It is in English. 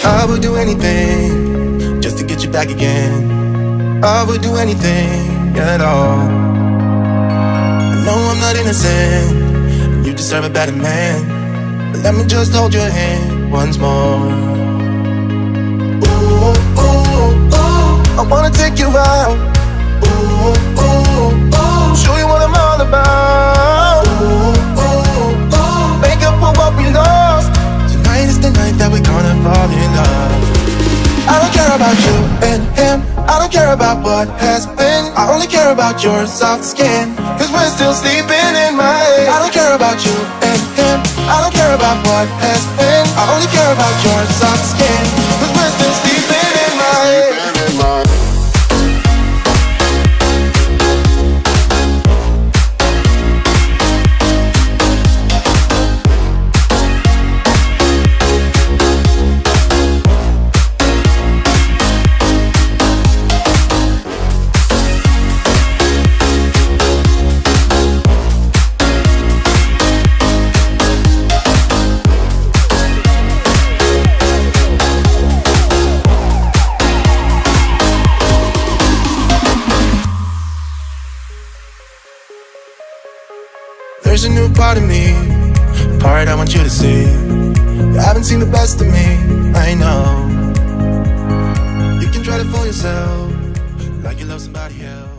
I would do anything just to get you back again. I would do anything at all. I know I'm not innocent, you deserve a better man, but let me just hold your hand once more. Ooh, ooh, ooh, I wanna take you out. Ooh, ooh, ooh, show you what I'm all about. Ooh, ooh, ooh, make up for what we lost. Tonight is the night that we're gonna fall in love. I don't care about you and him, I don't care about what has been. I only care about your soft skin, cause we're still sleeping in my head. I don't care about you and him, I don't care about what has been. I only care about your soft skin, cause we're still sleeping in my head. There's a new part of me, a part I want you to see. You haven't seen the best of me, I know. You can try to fool yourself like you love somebody else.